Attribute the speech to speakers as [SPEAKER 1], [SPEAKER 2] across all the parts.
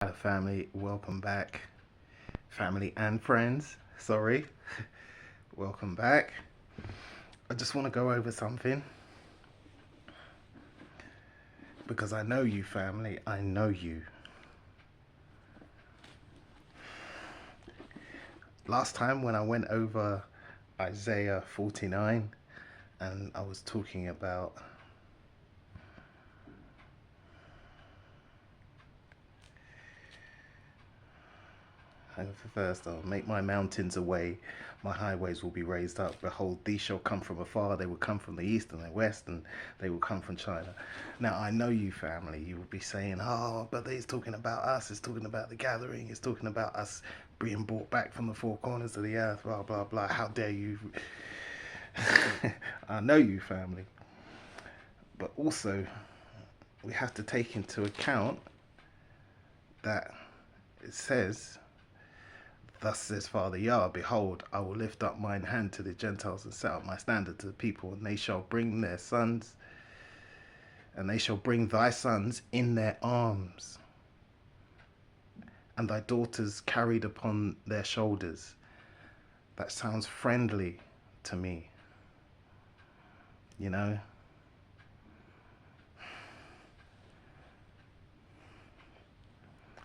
[SPEAKER 1] Hello, family. Welcome back, family and friends. Sorry, welcome back. I just want to go over something because I know you, family. I know you. Last time when I went over Isaiah 49 and I was talking about first, I'll make my mountains a way, my highways will be raised up. Behold, these shall come from afar, they will come from the east and the west, and they will come from China. Now, I know you, family, you will be saying, oh, but he's talking about us, he's talking about the gathering, he's talking about us being brought back from the four corners of the earth, blah, blah, blah. How dare you? I know you, family. But also, we have to take into account that it says, thus says Father Yah, behold, I will lift up mine hand to the Gentiles and set up my standard to the people, and they shall bring their sons, and they shall bring thy sons in their arms, and thy daughters carried upon their shoulders. That sounds friendly to me, you know?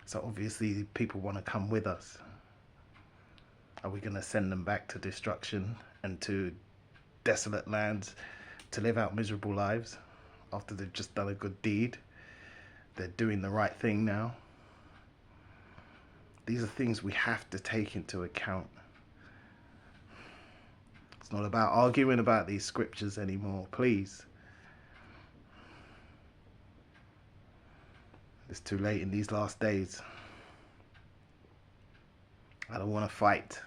[SPEAKER 1] So obviously people want to come with us. Are we going to send them back to destruction and to desolate lands to live out miserable lives after they've just done a good deed? They're doing the right thing now. These are things we have to take into account. It's not about arguing about these scriptures anymore, please. It's too late in these last days. I don't want to fight.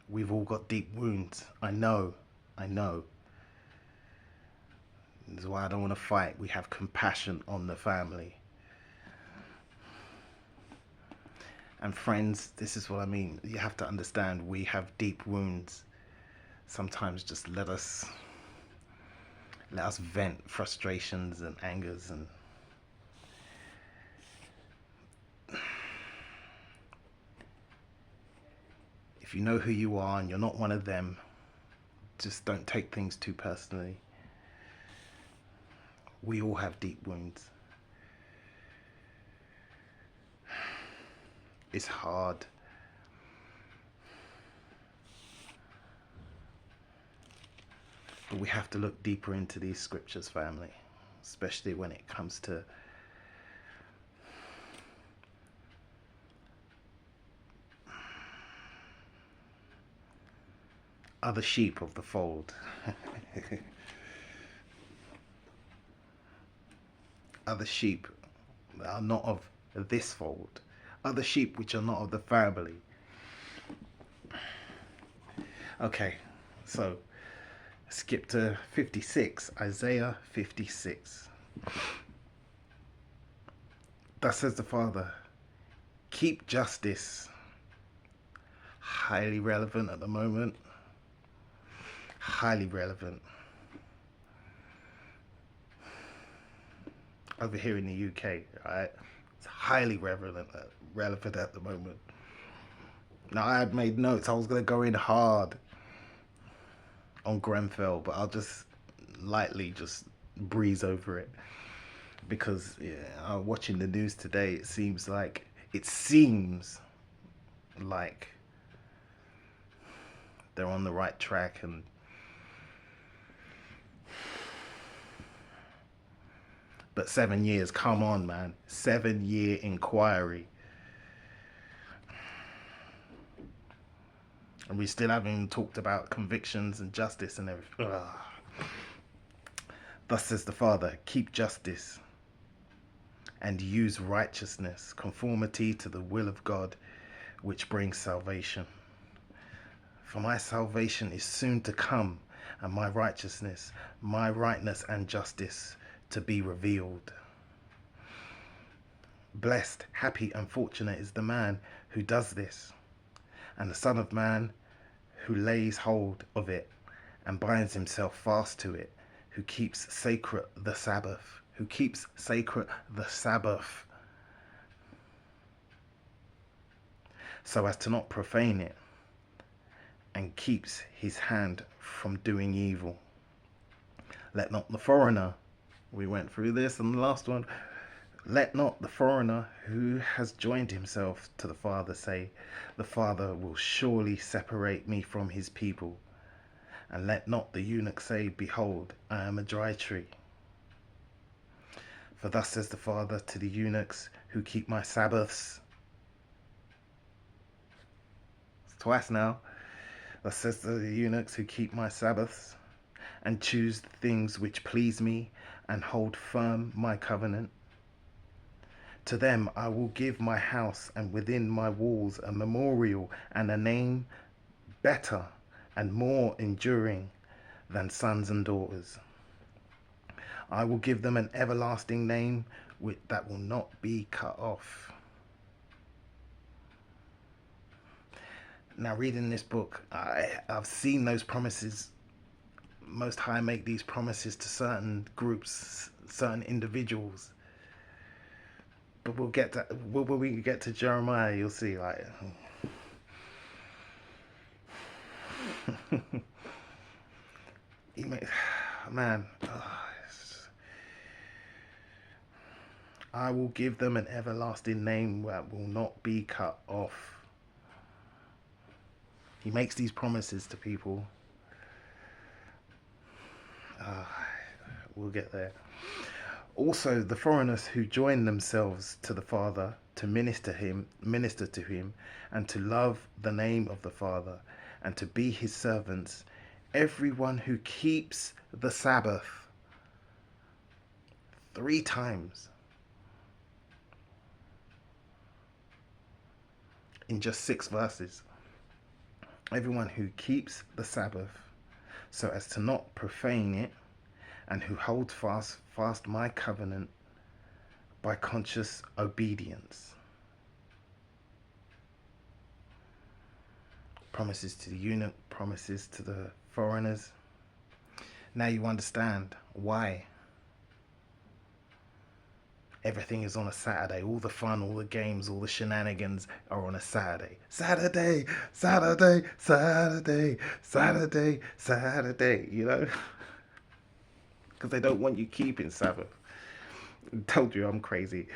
[SPEAKER 1] We've all got deep wounds. I know. This is why I don't want to fight. We have compassion on the family. And friends, this is what I mean. You have to understand, we have deep wounds. Sometimes just let us vent frustrations and angers, and if you know who you are and you're not one of them, just don't take things too personally. We all have deep wounds. It's hard. But we have to look deeper into these scriptures, family, especially when it comes to other sheep of the fold. Other sheep that are not of this fold. Other sheep which are not of the family. Okay, so skip to 56, Isaiah 56. Thus says the Father, keep justice. Highly relevant at the moment. Highly relevant. Over here in the UK, right? It's highly relevant at the moment. Now, I had made notes. I was going to go in hard on Grenfell, but I'll just lightly just breeze over it. Because watching the news today, it seems like they're on the right track, and but 7 years, come on, man. 7-year inquiry. And we still haven't even talked about convictions and justice and everything. Ugh. Thus says the Father, keep justice and use righteousness, conformity to the will of God, which brings salvation. For my salvation is soon to come, and my righteousness, my rightness and justice to be revealed. Blessed, happy and fortunate is the man who does this, and the Son of Man who lays hold of it and binds himself fast to it, who keeps sacred the Sabbath, who keeps sacred the Sabbath, so as to not profane it, and keeps his hand from doing evil. Let not the foreigner, we went through this in the last one, let not the foreigner who has joined himself to the Father say, the Father will surely separate me from his people. And let not the eunuch say, behold, I am a dry tree. For thus says the Father to the eunuchs who keep my Sabbaths. It's twice now. Thus says to the eunuchs who keep my Sabbaths, and choose the things which please me, and hold firm my covenant. To them I will give my house, and within my walls a memorial and a name better and more enduring than sons and daughters. I will give them an everlasting name that will not be cut off. Now, reading this book, I've seen those promises. Most High make these promises to certain groups, certain individuals. But when we get to Jeremiah, you'll see, like, man, I will give them an everlasting name that will not be cut off. He makes these promises to people. We'll get there. Also, the foreigners who join themselves to the Father to minister to him, and to love the name of the Father, and to be his servants, everyone who keeps the Sabbath. 3 times. In just 6 verses. Everyone who keeps the Sabbath, so as to not profane it, and who holds fast my covenant by conscious obedience. Promises to the eunuch, promises to the foreigners. Now you understand why everything is on a Saturday. All the fun, all the games, all the shenanigans are on a Saturday. Saturday, Saturday, Saturday, Saturday, Saturday, you know? Because they don't want you keeping Sabbath. I told you I'm crazy.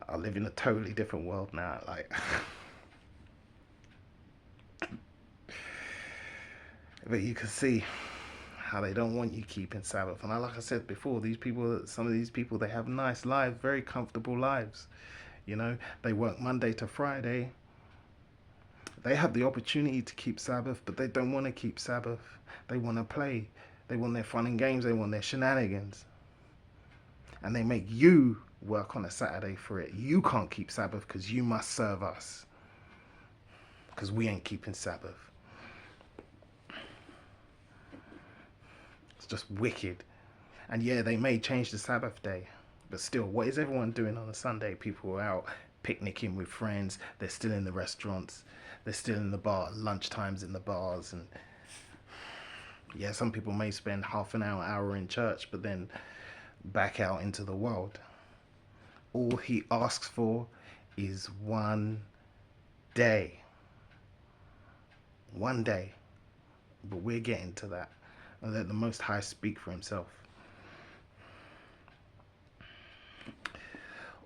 [SPEAKER 1] I live in a totally different world now. Like, but you can see how they don't want you keeping Sabbath. And like I said before, some of these people, they have nice lives, very comfortable lives. You know, they work Monday to Friday. They have the opportunity to keep Sabbath, but they don't want to keep Sabbath. They want to play. They want their fun and games. They want their shenanigans. And they make you work on a Saturday for it. You can't keep Sabbath because you must serve us. Because we ain't keeping Sabbath. It's just wicked. And yeah, they may change the Sabbath day. But still, what is everyone doing on a Sunday? People are out picnicking with friends. They're still in the restaurants. They're still in the bar, lunchtimes in the bars. And yeah, some people may spend half an hour in church, but then back out into the world. All he asks for is one day. One day. But we're getting to that. And let the Most High speak for himself.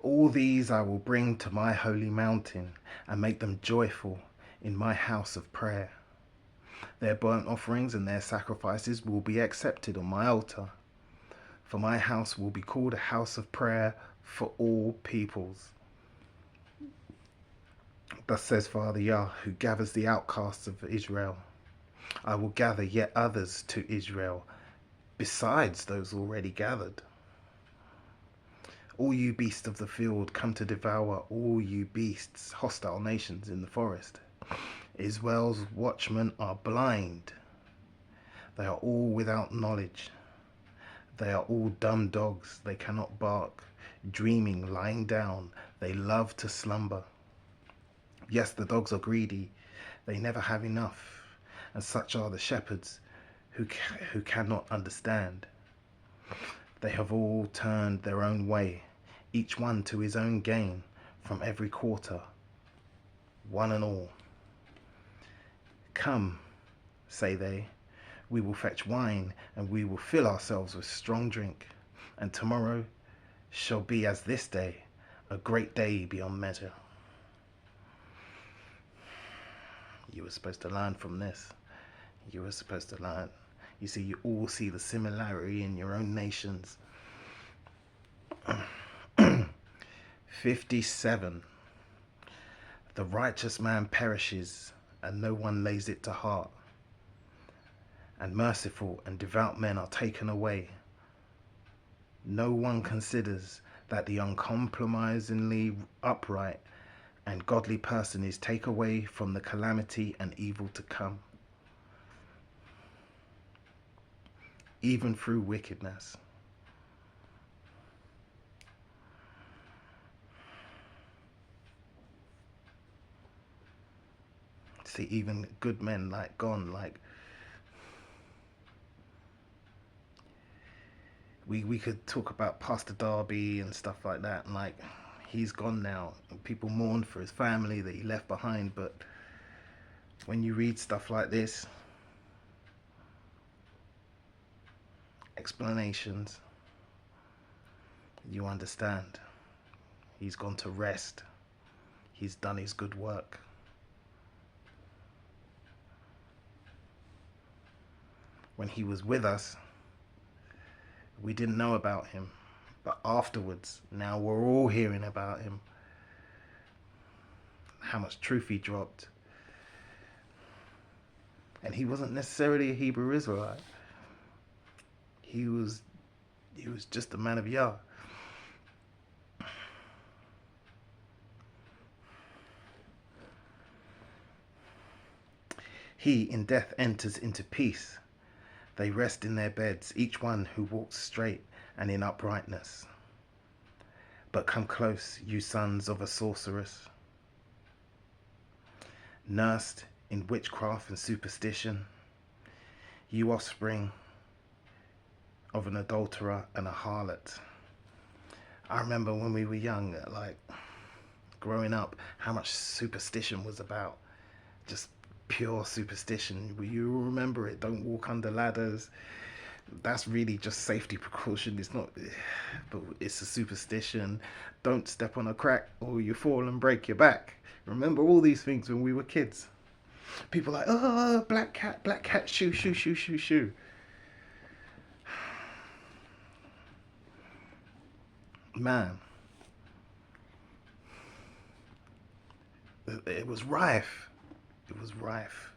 [SPEAKER 1] All these I will bring to my holy mountain, and make them joyful in my house of prayer. Their burnt offerings and their sacrifices will be accepted on my altar. For my house will be called a house of prayer for all peoples. Thus says Father Yah, who gathers the outcasts of Israel. I will gather yet others to Israel, besides those already gathered. All you beasts of the field come to devour all you beasts, hostile nations in the forest. Israel's watchmen are blind. They are all without knowledge. They are all dumb dogs. They cannot bark. Dreaming, lying down, they love to slumber. Yes, the dogs are greedy. They never have enough. And such are the shepherds who cannot understand. They have all turned their own way, each one to his own gain, from every quarter, one and all. Come, say they, we will fetch wine, and we will fill ourselves with strong drink, and tomorrow shall be as this day, a great day beyond measure. You were supposed to learn from this. You were supposed to learn. You see, you all see the similarity in your own nations. 57. The righteous man perishes, and no one lays it to heart. And merciful and devout men are taken away. No one considers that the uncompromisingly upright and godly person is taken away from the calamity and evil to come, even through wickedness. See, even good men like gone, like we could talk about Pastor Darby and stuff like that, and like he's gone now, and people mourn for his family that he left behind. But when you read stuff like this, explanations, you understand. He's gone to rest. He's done his good work. When he was with us, we didn't know about him. But afterwards, now we're all hearing about him. How much truth he dropped. And he wasn't necessarily a Hebrew Israelite. He was just a man of Yah. He in death enters into peace. They rest in their beds, each one who walks straight and in uprightness. But come close, you sons of a sorceress, nursed in witchcraft and superstition, you offspring of an adulterer and a harlot. I remember when we were young, like growing up, how much superstition was about. Just pure superstition. You remember it. Don't walk under ladders. That's really just safety precaution. It's not, but it's a superstition. Don't step on a crack or you fall and break your back. Remember all these things when we were kids. People like, oh, black cat, shoo, shoo, shoo, shoo, shoo. Man, it was rife. It was rife.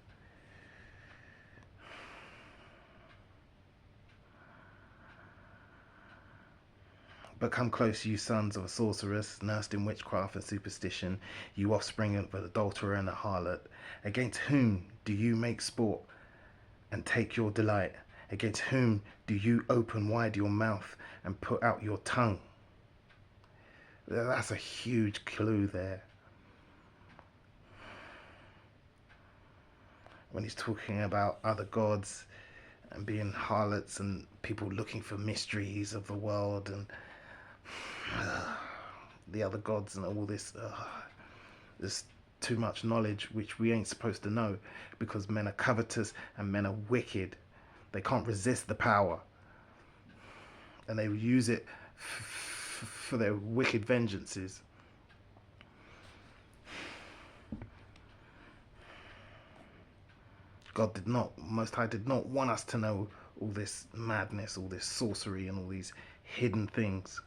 [SPEAKER 1] But come close, you sons of a sorceress, nursed in witchcraft and superstition, you offspring of an adulterer and a harlot. Against whom do you make sport and take your delight? Against whom do you open wide your mouth and put out your tongue? That's a huge clue there. When he's talking about other gods and being harlots and people looking for mysteries of the world and the other gods and all this, there's too much knowledge which we ain't supposed to know, because men are covetous and men are wicked. They can't resist the power, and they use it for their wicked vengeances. God did not, Most High did not want us to know all this madness, all this sorcery and all these hidden things.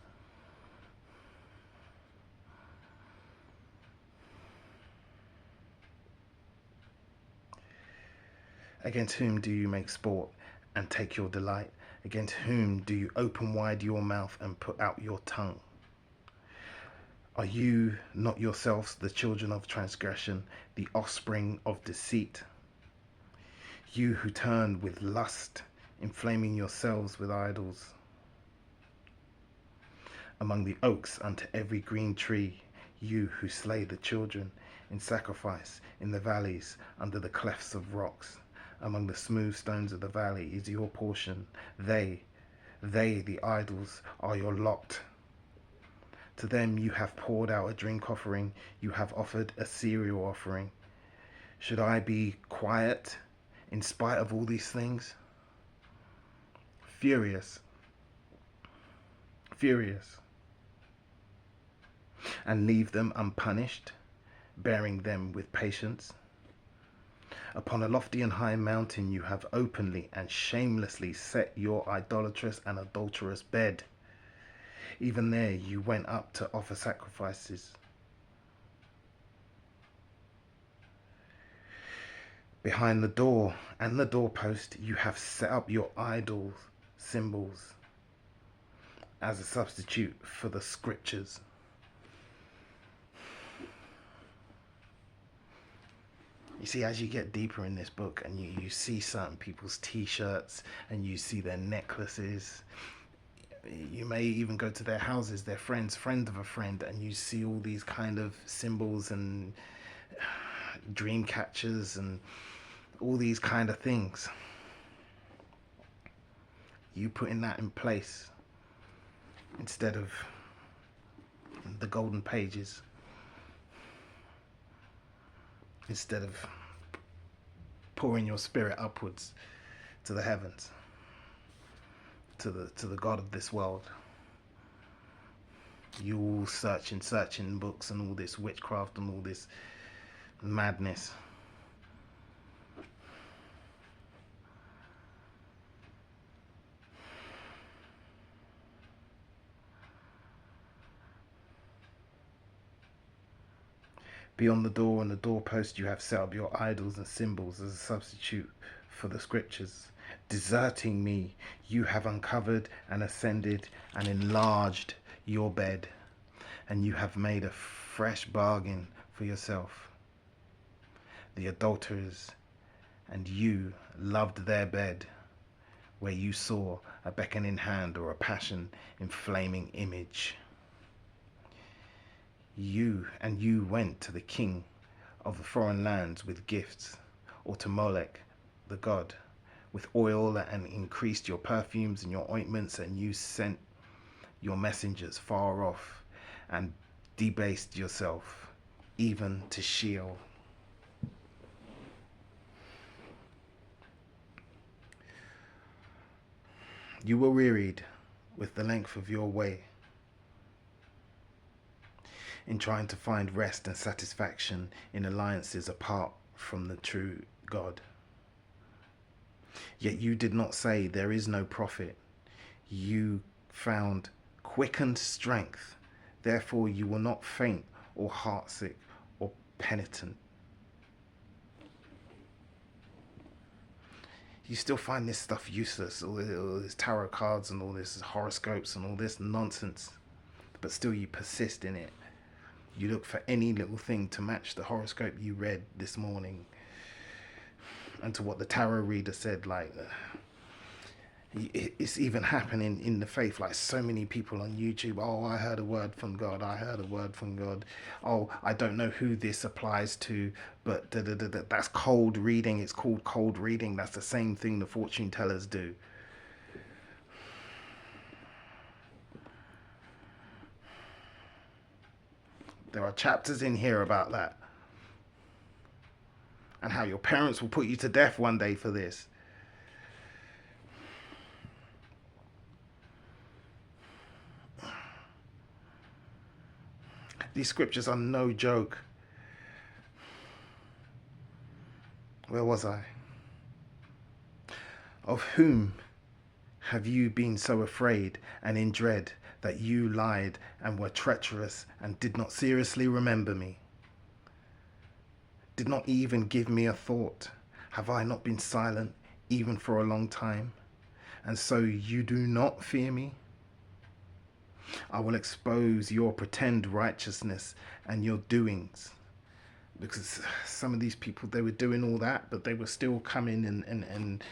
[SPEAKER 1] Against whom do you make sport and take your delight? Against whom do you open wide your mouth and put out your tongue? Are you not yourselves the children of transgression, the offspring of deceit? You who turn with lust, inflaming yourselves with idols. Among the oaks unto every green tree, you who slay the children in sacrifice in the valleys under the clefts of rocks. Among the smooth stones of the valley is your portion. They They, the idols, are your lot. To them you have poured out a drink offering, you have offered a cereal offering. Should I be quiet in spite of all these things? Furious, furious, and leave them unpunished, bearing them with patience? Upon a lofty and high mountain you have openly and shamelessly set your idolatrous and adulterous bed. Even there you went up to offer sacrifices. Behind the door and the doorpost you have set up your idols, symbols, as a substitute for the scriptures. You see, as you get deeper in this book and you see certain people's t-shirts and you see their necklaces, you may even go to their houses, their friends, friend of a friend, and you see all these kind of symbols and dream catchers and all these kind of things. You putting that in place instead of the golden pages, instead of pouring your spirit upwards to the heavens, to the God of this world. You all searching books and all this witchcraft and all this madness. Beyond the door and the doorpost you have set up your idols and symbols as a substitute for the scriptures. Deserting me, you have uncovered and ascended and enlarged your bed, and you have made a fresh bargain for yourself. The adulterers and you loved their bed, where you saw a beckoning hand or a passion inflaming image. You went to the king of the foreign lands with gifts, or to Molech, the god, with oil, and increased your perfumes and your ointments, and you sent your messengers far off and debased yourself even to Sheol. You were wearied with the length of your way in trying to find rest and satisfaction in alliances apart from the true God. Yet you did not say there is no profit. You found quickened strength. Therefore you will not faint or heartsick or penitent. You still find this stuff useless, all this tarot cards and all this horoscopes and all this nonsense, but still you persist in it. You look for any little thing to match the horoscope you read this morning and to what the tarot reader said. Like, it's even happening in the faith. Like, so many people on YouTube, oh, I heard a word from God, I heard a word from God. Oh, I don't know who this applies to, but that's cold reading. It's called cold reading. That's the same thing the fortune tellers do. There are chapters in here about that, and how your parents will put you to death one day for this. These scriptures are no joke. Where was I? Of whom have you been so afraid and in dread that you lied and were treacherous and did not seriously remember me? Did not even give me a thought? Have I not been silent even for a long time? And so you do not fear me? I will expose your pretend righteousness and your doings. Because some of these people, they were doing all that, but they were still coming and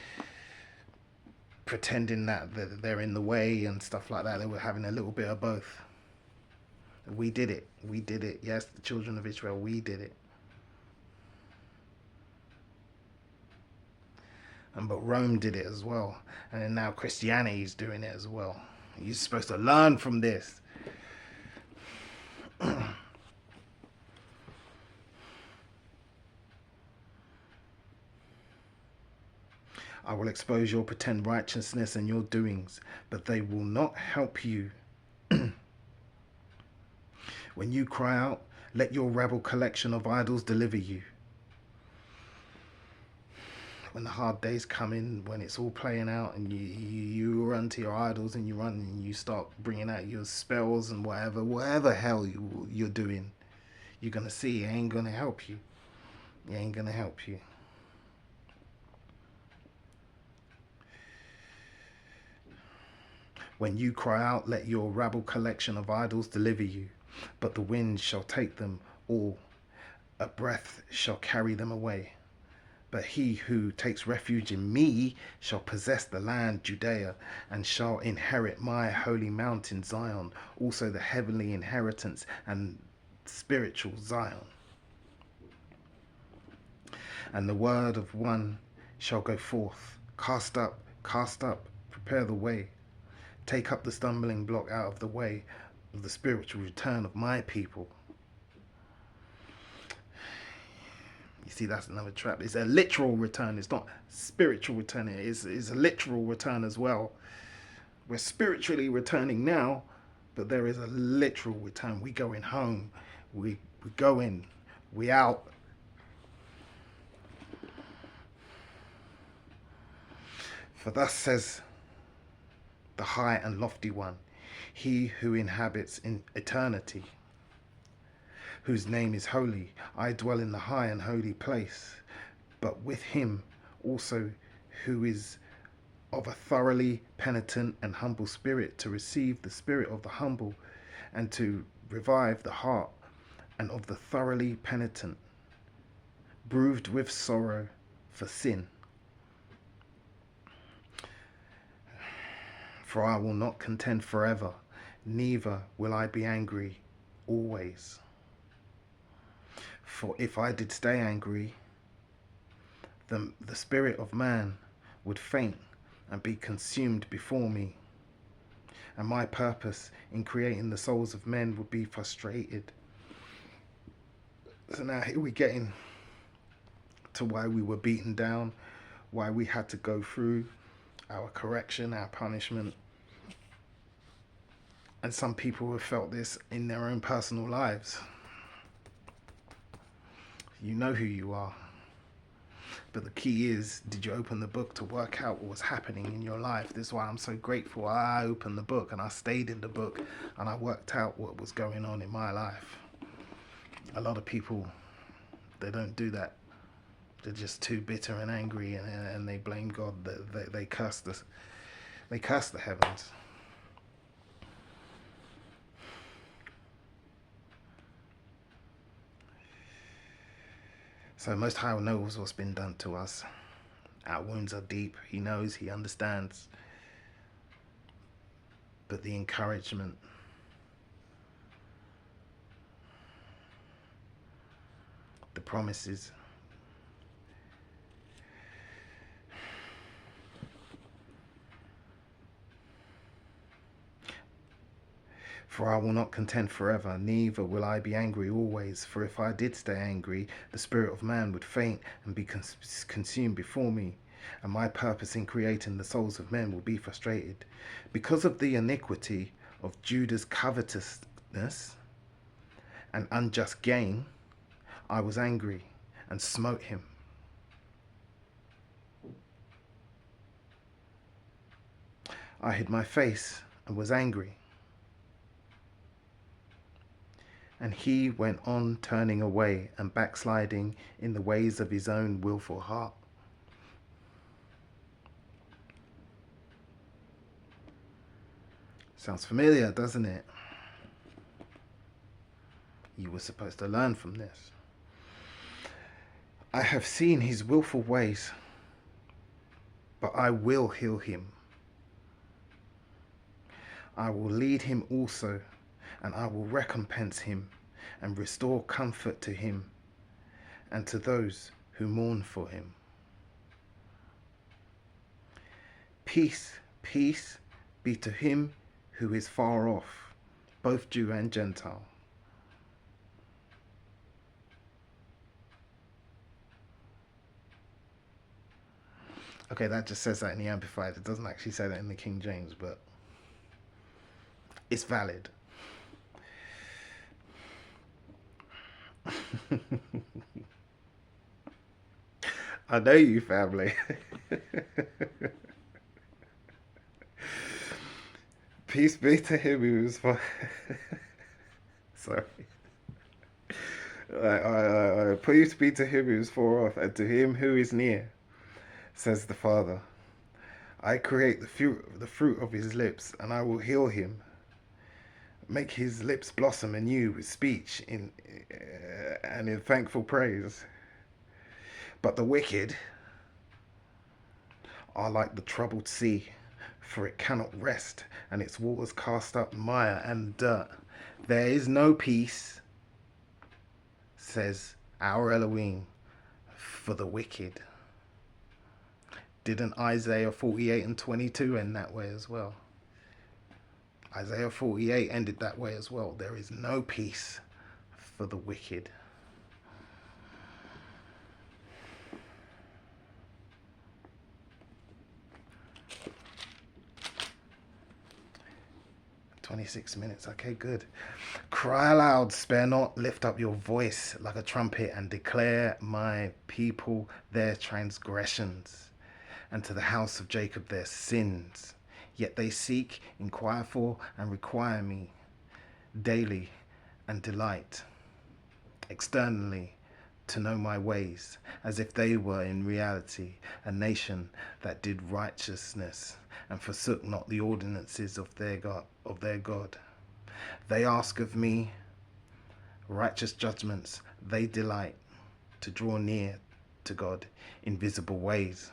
[SPEAKER 1] pretending that they're in the way and stuff like that. They were having a little bit of both. We did it. We did it. Yes, the children of Israel, we did it. But Rome did it as well. And then now Christianity is doing it as well. You're supposed to learn from this. I will expose your pretend righteousness and your doings, but they will not help you. When you cry out, let your rabble collection of idols deliver you. When the hard days come in, when it's all playing out, and you run to your idols and you run and you start bringing out your spells and whatever hell you're doing, you're going to see it ain't going to help you. It ain't going to help you. When you cry out, let your rabble collection of idols deliver you, but the wind shall take them all, a breath shall carry them away. But he who takes refuge in me shall possess the land Judea, and shall inherit my holy mountain Zion, also the heavenly inheritance and spiritual Zion. And the word of one shall go forth, cast up, prepare the way, take up the stumbling block out of the way of the spiritual return of my people. You see, that's another trap. It's a literal return. It's not spiritual return. It's a literal return as well. We're spiritually returning now, but there is a literal return. We going home. We go in. We out. For thus says the high and lofty one, he who inhabits in eternity, whose name is holy. I dwell in the high and holy place, but with him also who is of a thoroughly penitent and humble spirit, to receive the spirit of the humble, and to revive the heart and of the thoroughly penitent, bruised with sorrow for sin. For I will not contend forever, neither will I be angry always. For if I did stay angry, the spirit of man would faint and be consumed before me, and my purpose in creating the souls of men would be frustrated. So now here we're getting to why we were beaten down, why we had to go through our correction, our punishment. And some people have felt this in their own personal lives. You know who you are. But the key is, did you open the book to work out what was happening in your life? This is why I'm so grateful. I opened the book and I stayed in the book and I worked out what was going on in my life. A lot of people, they don't do that. They're just too bitter and angry, and they blame God. They curse the heavens. So Most High knows what's been done to us. Our wounds are deep. He knows, he understands. But the encouragement, the promises, for I will not contend forever, neither will I be angry always. For if I did stay angry, the spirit of man would faint and be consumed before me, and my purpose in creating the souls of men will be frustrated. Because of the iniquity of Judah's covetousness and unjust gain, I was angry and smote him. I hid my face and was angry. And he went on turning away and backsliding in the ways of his own willful heart. Sounds familiar, doesn't it? You were supposed to learn from this. I have seen his willful ways, but I will heal him. I will lead him also, and I will recompense him and restore comfort to him and to those who mourn for him. Peace, peace be to him who is far off, both Jew and Gentile. Okay, that just says that in the Amplified. It doesn't actually say that in the King James, but it's valid. I know you, family. Peace be to him who is far. Sorry. Peace be to him who is far off, and to him who is near, says the Father. I create the fruit of his lips, and I will heal him. Make his lips blossom anew with speech and in thankful praise. But the wicked are like the troubled sea, for it cannot rest, and its waters cast up mire and dirt. There is no peace, says our Elohim, for the wicked. Didn't Isaiah 48 and 22 end that way as well? Isaiah 48 ended that way as well. There is no peace for the wicked. $26. Okay, good. Cry aloud, spare not, lift up your voice like a trumpet, and declare my people their transgressions, and to the house of Jacob their sins. Yet they seek, inquire for, and require me daily, and delight externally to know my ways, as if they were in reality a nation that did righteousness and forsook not the ordinances of their God. They ask of me righteous judgments. They delight to draw near to God in visible ways.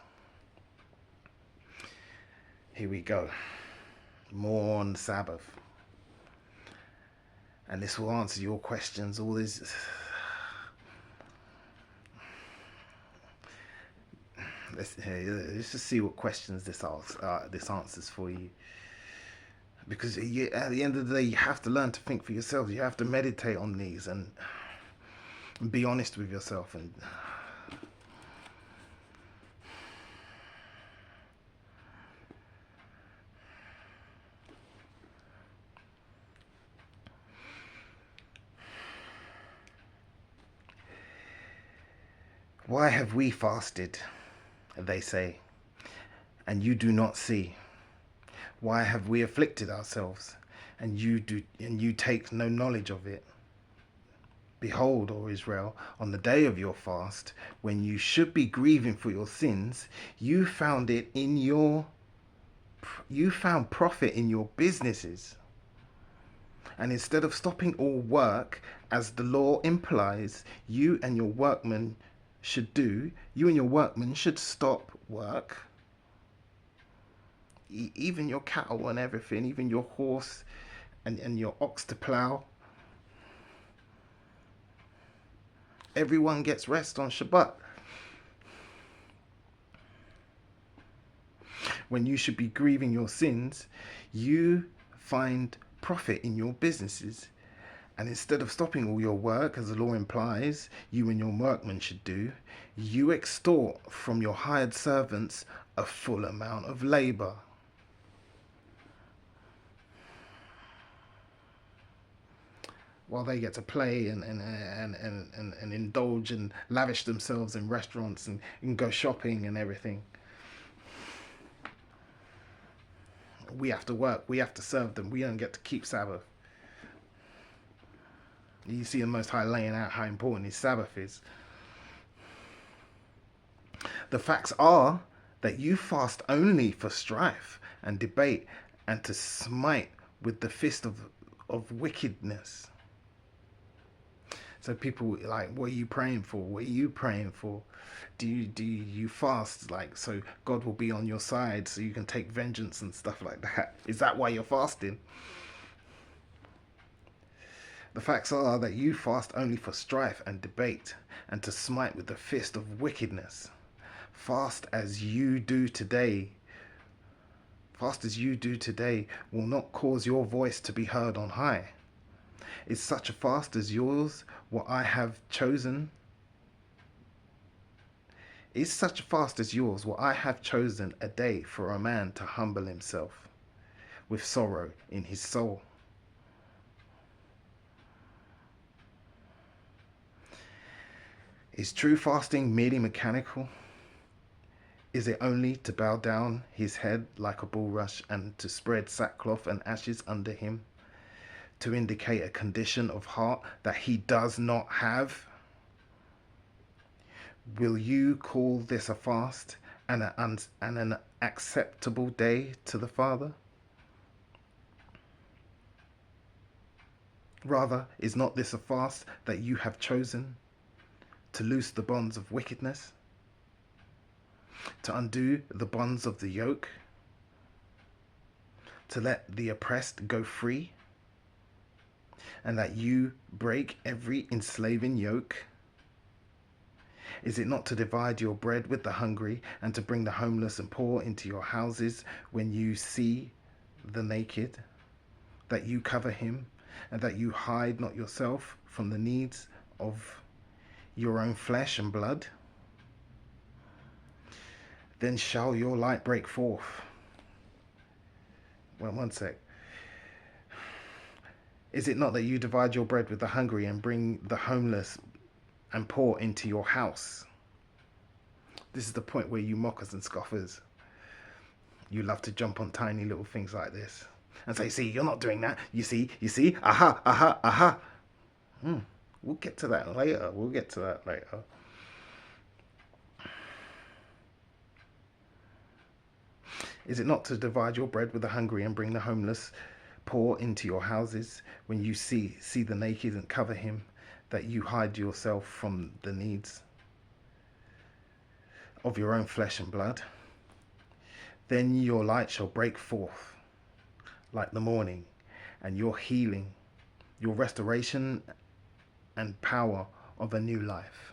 [SPEAKER 1] Here we go. More on Sabbath. And this will answer your questions. All this. Let's just see what questions this answers for you. Because at the end of the day, you have to learn to think for yourself. You have to meditate on these and be honest with yourself. And why have we fasted, they say, and you do not see? Why have we afflicted ourselves, and you take no knowledge of it? Behold, O Israel, on the day of your fast, when you should be grieving for your sins, you found profit in your businesses. And instead of stopping all work, as the law implies, you and your workmen should stop work. Even your cattle and everything, even your horse and your ox to plow. Everyone gets rest on Shabbat. When you should be grieving your sins, you find profit in your businesses. And instead of stopping all your work, as the law implies, you and your workmen should do, you extort from your hired servants a full amount of labor. While they get to play and indulge and lavish themselves in restaurants and go shopping and everything. We have to work. We have to serve them. We don't get to keep Sabbath. You see the Most High laying out how important his Sabbath is. The facts are that you fast only for strife and debate and to smite with the fist of wickedness. So people like, what are you praying for? What are you praying for? Do you fast like so God will be on your side so you can take vengeance and stuff like that? Is that why you're fasting? The facts are that you fast only for strife and debate and to smite with the fist of wickedness. Fast as you do today fast as you do today, will not cause your voice to be heard on high. Is such a fast as yours what I have chosen? Is such a fast as yours what I have chosen, a day for a man to humble himself with sorrow in his soul? Is true fasting merely mechanical? Is it only to bow down his head like a bulrush and to spread sackcloth and ashes under him, to indicate a condition of heart that he does not have? Will you call this a fast and an acceptable day to the Father? Rather, is not this a fast that you have chosen, to loose the bonds of wickedness, to undo the bonds of the yoke, to let the oppressed go free, and that you break every enslaving yoke? Is it not to divide your bread with the hungry, and to bring the homeless and poor into your houses when you see the naked, that you cover him, and that you hide not yourself from the needs of your own flesh and blood? Then shall your light break forth. Well, one sec. Is it not that you divide your bread with the hungry and bring the homeless and poor into your house? This is the point where you mockers and scoffers, you love to jump on tiny little things like this and say, see, you're not doing that. You see, aha, aha, aha. We'll get to that later. Is it not to divide your bread with the hungry and bring the homeless poor into your houses when you see the naked and cover him, that you hide yourself from the needs of your own flesh and blood? Then your light shall break forth like the morning, and your healing, your restoration and power of a new life.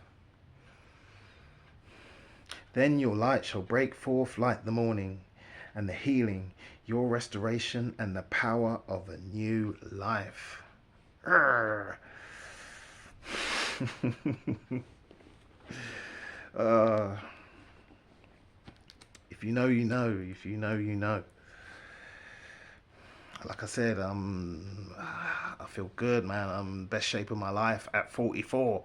[SPEAKER 1] Then your light shall break forth like the morning, and the healing, your restoration and the power of a new life. If you know, you know. If you know, you know. Like I said, I feel good, man. I'm best shape of my life at 44.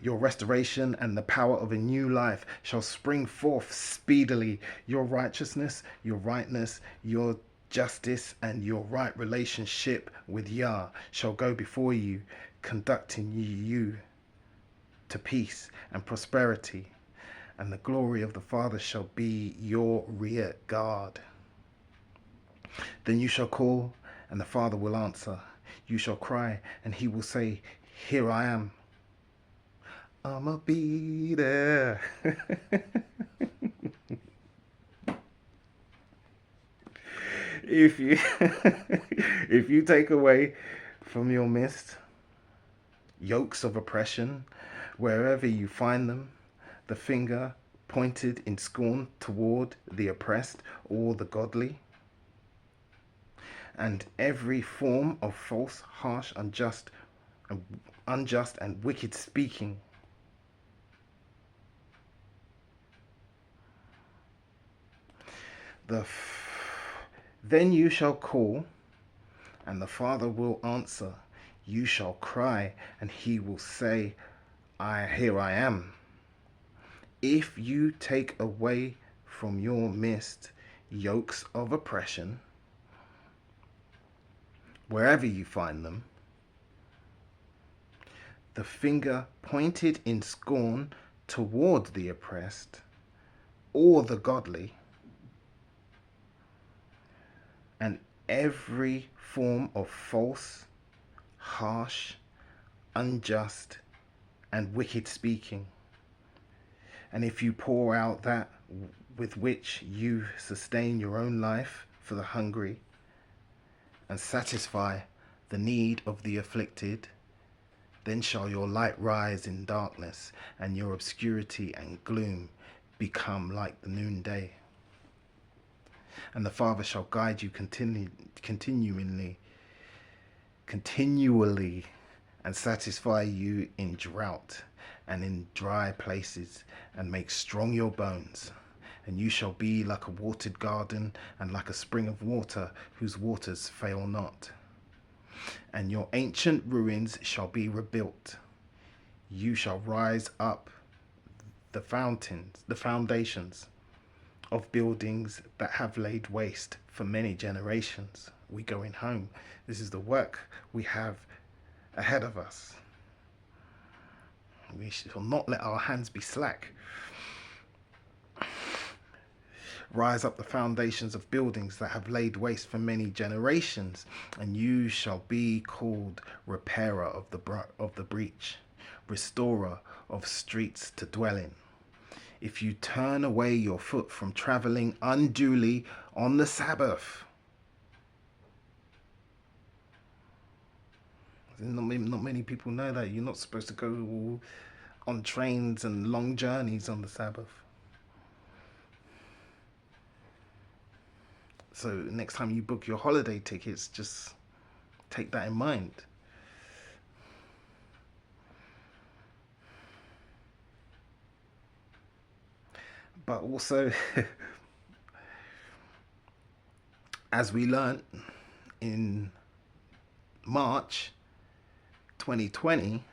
[SPEAKER 1] Your restoration and the power of a new life shall spring forth speedily. Your righteousness, your rightness, your justice, and your right relationship with Yah shall go before you, conducting you to peace and prosperity. And the glory of the Father shall be your rear guard. Then you shall call, and the Father will answer. You shall cry, and he will say, here I am. I'ma be there. If you if you take away from your midst yokes of oppression, wherever you find them, the finger pointed in scorn toward the oppressed or the godly, and every form of false, harsh, unjust and wicked speaking, then you shall call, and the Father will answer. You shall cry, and he will say, here I am. If you take away from your midst yokes of oppression, wherever you find them, the finger pointed in scorn toward the oppressed or the godly, and every form of false, harsh, unjust, and wicked speaking. And if you pour out that with which you sustain your own life for the hungry and satisfy the need of the afflicted, Then shall your light rise in darkness, and your obscurity and gloom become like the noonday. And the Father shall guide you continually, and satisfy you in drought and in dry places, and make strong your bones. And you shall be like a watered garden, and like a spring of water whose waters fail not. And your ancient ruins shall be rebuilt. You shall rise up the foundations of buildings that have laid waste for many generations. We going home. This is the work we have ahead of us. We shall not let our hands be slack. Rise up the foundations of buildings that have laid waste for many generations, and you shall be called repairer of the breach, restorer of streets to dwell in. If you turn away your foot from traveling unduly on the Sabbath. Not many people know that. You're not supposed to go on trains and long journeys on the Sabbath. So next time you book your holiday tickets, just take that in mind. But also, as we learned in March 2020,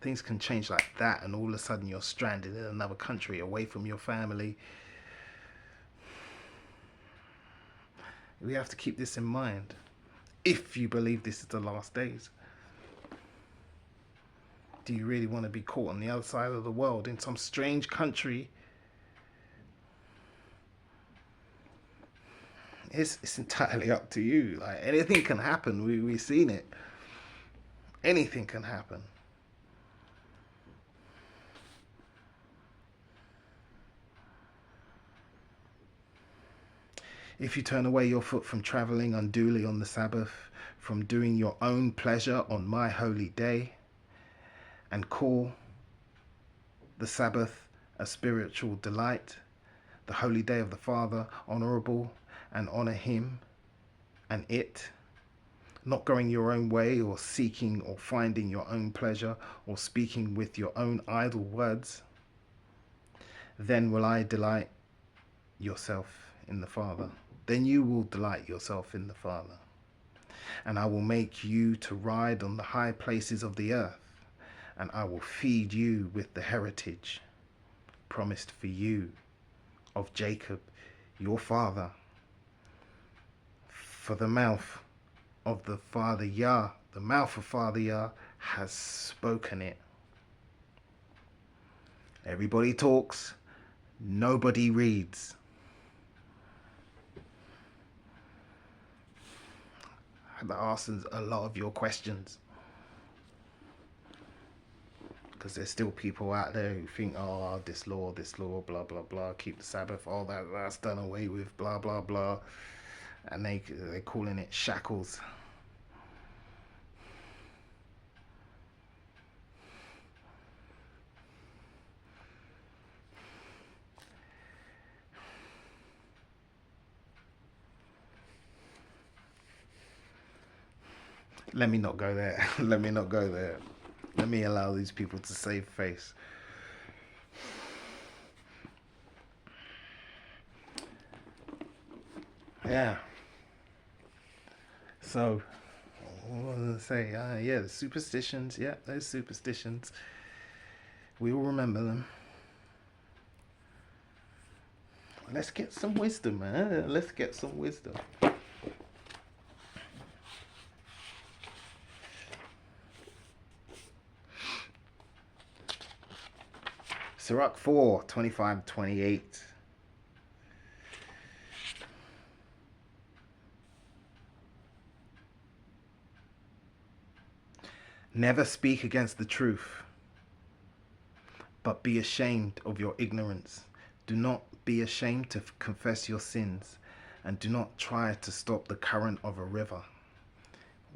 [SPEAKER 1] things can change like that, and all of a sudden you're stranded in another country, away from your family. We have to keep this in mind if you believe this is the last days. Do you really want to be caught on the other side of the world in some strange country? It's entirely up to you. Like, anything can happen. We've seen it. Anything can happen. If you turn away your foot from traveling unduly on the Sabbath, from doing your own pleasure on my holy day, and call the Sabbath a spiritual delight, the holy day of the Father honorable, and honor him and it, not going your own way, or seeking or finding your own pleasure, or speaking with your own idle words, then will I delight yourself in the Father. Then you will delight yourself in the Father. And I will make you to ride on the high places of the earth, and I will feed you with the heritage promised for you of Jacob, your father. For the mouth of the Father Yah, the mouth of Father Yah has spoken it. Everybody talks, nobody reads. That answers a lot of your questions. Because there's still people out there who think, oh, this law, blah, blah, blah, keep the Sabbath, all that's done away with, blah, blah, blah. And they're calling it shackles. Let me not go there. Let me not go there. Let me allow these people to save face. Yeah. So, what was I say? Yeah, the superstitions. Yeah, those superstitions. We will remember them. Let's get some wisdom, man. Let's get some wisdom. Sirach 4, 25-28. Never speak against the truth, but be ashamed of your ignorance. Do not be ashamed to confess your sins, and do not try to stop the current of a river.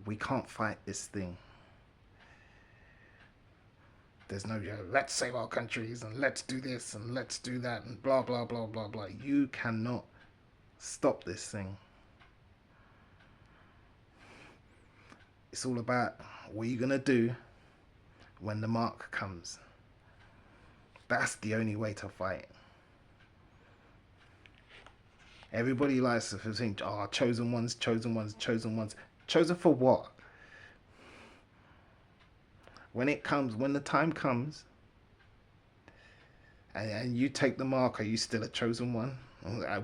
[SPEAKER 1] We can't fight this thing. There's no, let's save our countries and let's do this and let's do that and blah, blah, blah, blah, blah. You cannot stop this thing. It's all about what you're going to do when the mark comes. That's the only way to fight. Everybody likes to think, oh, chosen ones, chosen ones, chosen ones. Chosen for what? When it comes, when the time comes, and you take the mark, are you still a chosen one?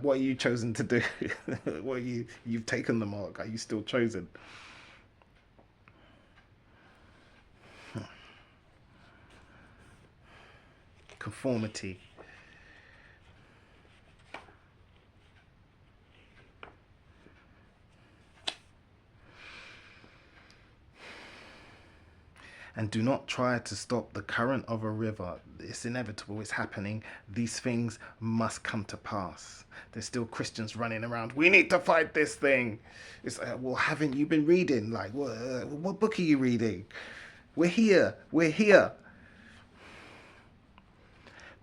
[SPEAKER 1] What are you chosen to do? What are you've taken the mark, are you still chosen? Conformity. And do not try to stop the current of a river. It's inevitable, it's happening. These things must come to pass. There's still Christians running around. We need to fight this thing. It's well, haven't you been reading? Like, what book are you reading? We're here. We're here.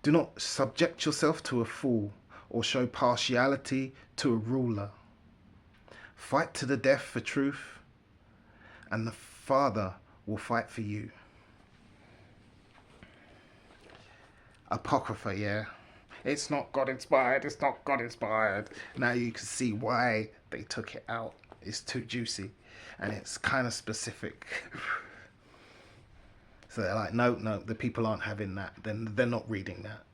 [SPEAKER 1] Do not subject yourself to a fool or show partiality to a ruler. Fight to the death for truth, and the Father will fight for you. Apocrypha, yeah. It's not God inspired, it's not God inspired. Now you can see why they took it out. It's too juicy and it's kind of specific. So they're like, no, the people aren't having that. Then they're not reading that.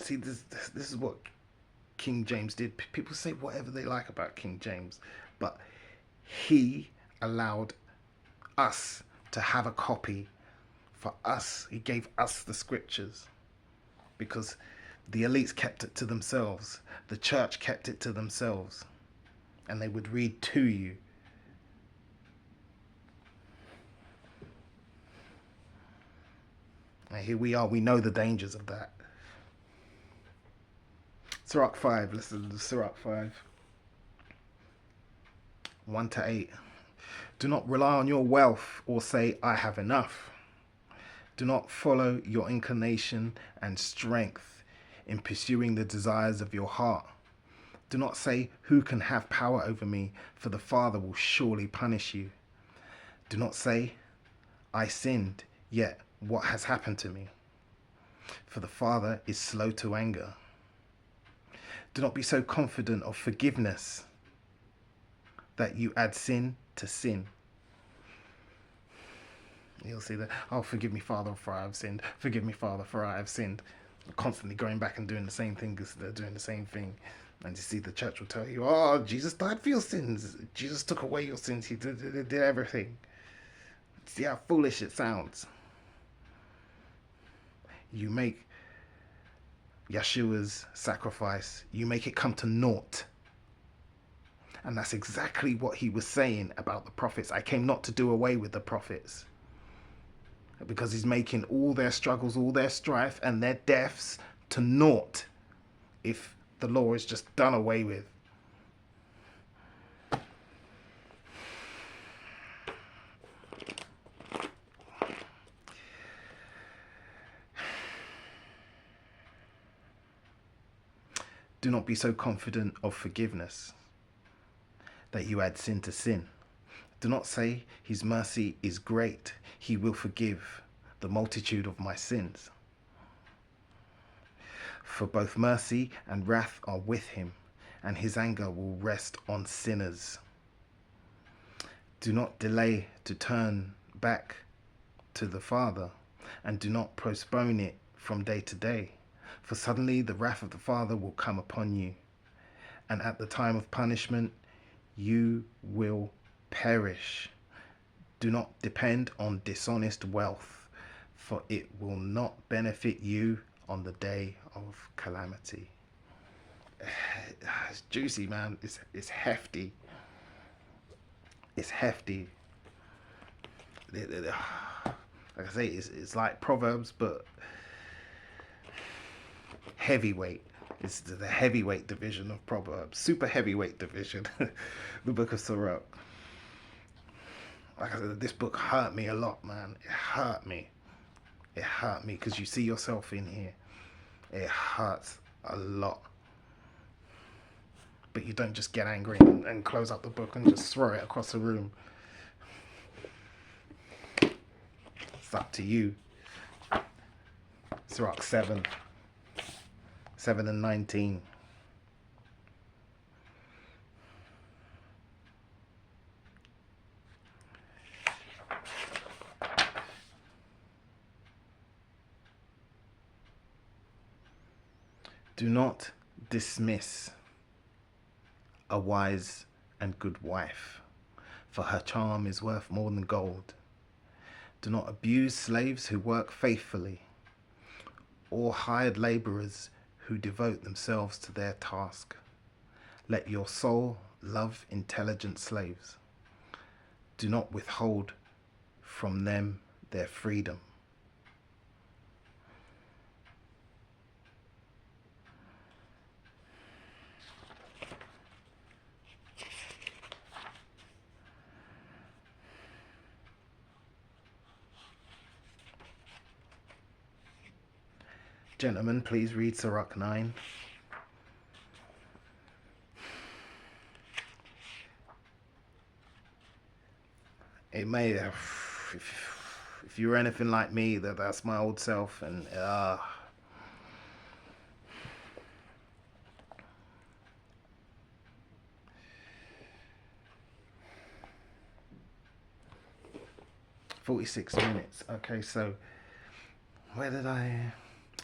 [SPEAKER 1] See, this is what King James did. People say whatever they like about King James, but he allowed us to have a copy for us. He gave us the scriptures because the elites kept it to themselves. The church kept it to themselves, and they would read to you. And here we are. We know the dangers of that. Sirach 5. Listen to Sirach 5. 1-8. Do not rely on your wealth or say, I have enough. Do not follow your inclination and strength in pursuing the desires of your heart. Do not say, who can have power over me? For the Father will surely punish you. Do not say, I sinned, yet what has happened to me? For the Father is slow to anger. Do not be so confident of forgiveness that you add sin to sin. You'll see that, oh, forgive me, Father, for I have sinned. Forgive me, Father, for I have sinned. Constantly going back and doing the same thing because they're doing the same thing. And you see, the church will tell you, oh, Jesus died for your sins. Jesus took away your sins. He did everything. See how foolish it sounds. You make Yeshua's sacrifice, you make it come to naught. And that's exactly what he was saying about the prophets. I came not to do away with the prophets. Because he's making all their struggles, all their strife and their deaths to naught if the law is just done away with. Do not be so confident of forgiveness that you add sin to sin. Do not say his mercy is great. He will forgive the multitude of my sins. For both mercy and wrath are with him, and his anger will rest on sinners. Do not delay to turn back to the Father, and do not postpone it from day to day. For suddenly the wrath of the Father will come upon you, and at the time of punishment you will perish. Do not depend on dishonest wealth, for it will not benefit you on the day of calamity. It's juicy, man. It's hefty. It's hefty. Like I say, it's like Proverbs, but heavyweight. It's the heavyweight division of Proverbs. Super heavyweight division. The book of Sirach. Like I said, this book hurt me a lot, man. It hurt me. It hurt me because you see yourself in here. It hurts a lot. But you don't just get angry and close up the book and just throw it across the room. It's up to you. Sirach 7 and 19. Do not dismiss a wise and good wife, for her charm is worth more than gold. Do not abuse slaves who work faithfully, or hired laborers who devote themselves to their task. Let your soul love intelligent slaves. Do not withhold from them their freedom. Gentlemen, please read Sirach 9. It may, if you're anything like me, that's my old self, and 46 minutes. Okay, so where did I?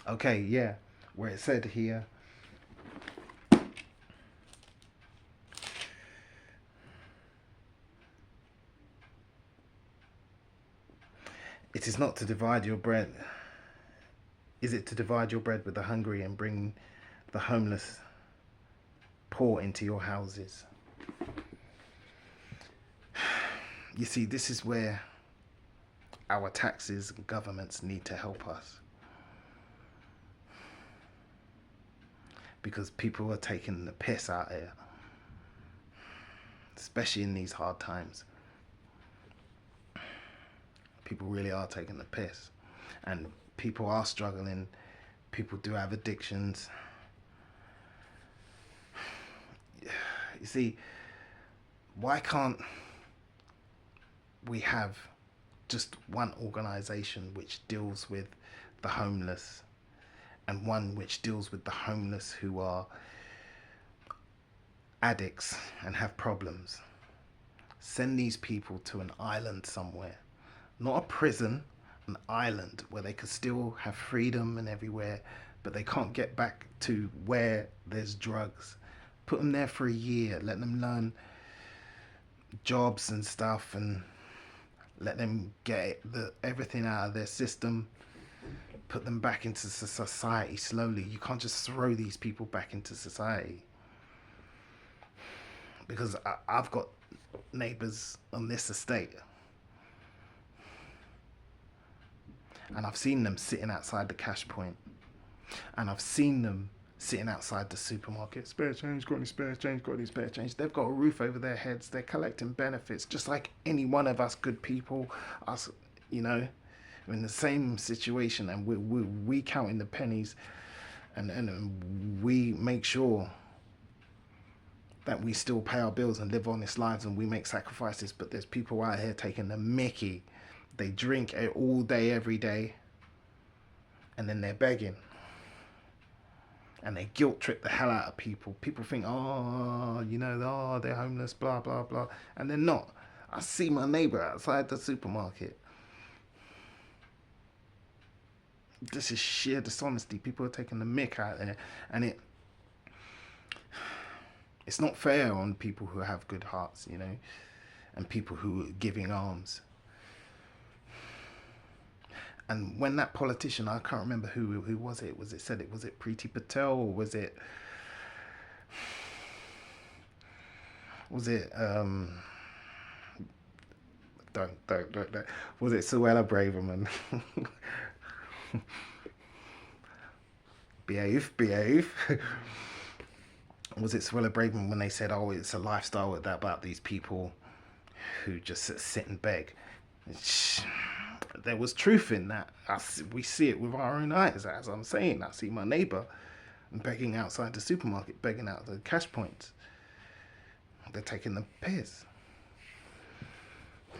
[SPEAKER 1] Okay, yeah, where it said here. It is not to divide your bread. Is it to divide your bread with the hungry and bring the homeless poor into your houses? You see, this is where our taxes and governments need to help us. Because people are taking the piss out here. Especially in these hard times. People really are taking the piss. And people are struggling. People do have addictions. You see, why can't we have just one organization which deals with the homeless, and one which deals with the homeless who are addicts and have problems? Send these people to an island somewhere. Not a prison, an island where they could still have freedom and everywhere, but they can't get back to where there's drugs. Put them there for a year, let them learn jobs and stuff, and let them get everything out of their system. Put them back into society slowly. You can't just throw these people back into society. Because I've got neighbours on this estate, and I've seen them sitting outside the cash point, and I've seen them sitting outside the supermarket. Spare change, got any spare change, got any spare change. They've got a roof over their heads. They're collecting benefits just like any one of us good people. Us, we're in the same situation, and we counting the pennies, and we make sure that we still pay our bills and live honest lives, and we make sacrifices. But there's people out here taking the mickey. They drink all day, every day, and then they're begging. And they guilt trip the hell out of people. People think, they're homeless, blah, blah, blah. And they're not. I see my neighbour outside the supermarket. This is sheer dishonesty. People are taking the mick out there. And it's not fair on people who have good hearts, and people who are giving alms. And when that politician, I can't remember who was it? Was it Priti Patel, or was it don't was it Suella Braverman? behave. Was it Suella Braverman when they said, oh, it's a lifestyle about these people who just sit and beg? there was truth in that. We see it with our own eyes. As I'm saying, I see my neighbour begging outside the supermarket, begging out the cash points. They're taking the piss.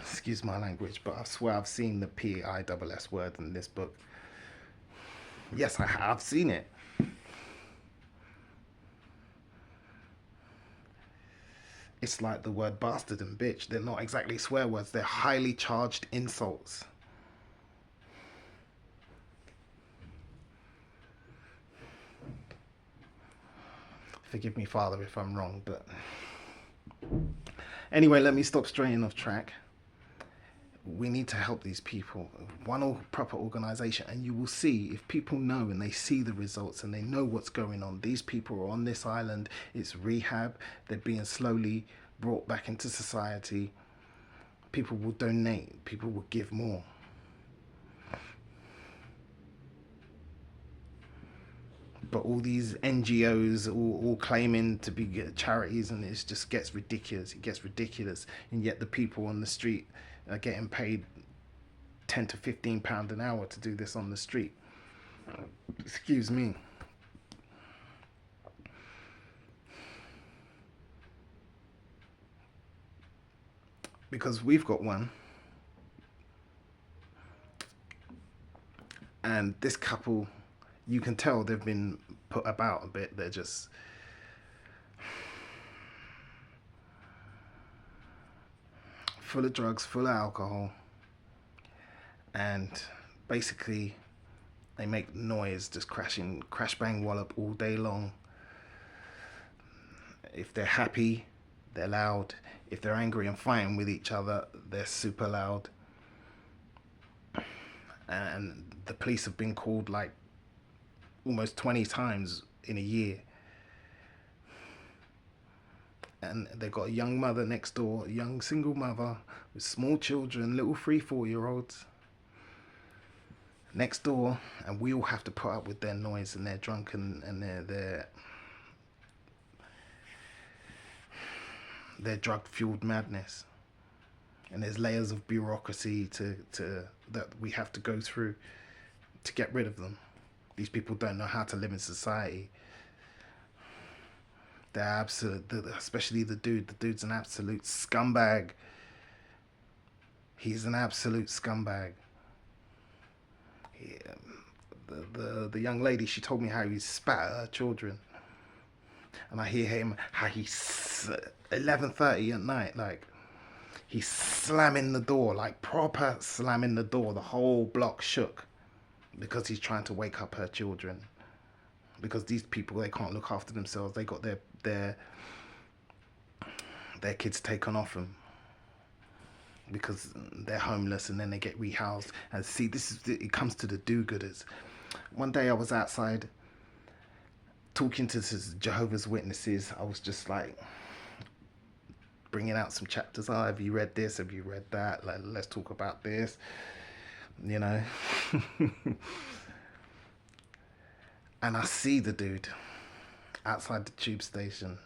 [SPEAKER 1] Excuse my language, but I swear I've seen the PISS word in this book. Yes, I have seen it. It's like the word bastard and bitch. They're not exactly swear words, they're highly charged insults. Forgive me, Father, if I'm wrong, but anyway, let me stop straying off track. We need to help these people. One proper organization, and you will see, if people know and they see the results and they know what's going on, these people are on this island, it's rehab, they're being slowly brought back into society. People will donate, people will give more. But all these NGOs all claiming to be charities, and it just gets ridiculous. It gets ridiculous, and yet the people on the street are getting paid £10 to £15 an hour to do this on the street. Excuse me. Because we've got one, and this couple, you can tell they've been put about a bit. They're just full of drugs, full of alcohol, and basically they make noise, just crashing, crash bang wallop all day long. If they're happy, they're loud. If they're angry and fighting with each other, they're super loud. And the police have been called like almost 20 times in a year. And they've got a young mother next door, a young single mother with small children, little 3-4-year-olds next door, and we all have to put up with their noise and their drunken and their drug-fueled madness. And there's layers of bureaucracy to that we have to go through to get rid of them. These people don't know how to live in society. They're absolute, especially the dude. The dude's an absolute scumbag. He's an absolute scumbag. The young lady, she told me how he spat at her children. And I hear him, how he's 11:30 at night, like, he's slamming the door, like proper slamming the door. The whole block shook because he's trying to wake up her children. Because these people, they can't look after themselves. They got their kids taken off them because they're homeless, and then they get rehoused. And see, it comes to the do-gooders. One day I was outside talking to Jehovah's Witnesses. I was just like bringing out some chapters. Oh, have you read this? Have you read that? Like, let's talk about this. You know. And I see the dude outside the tube station.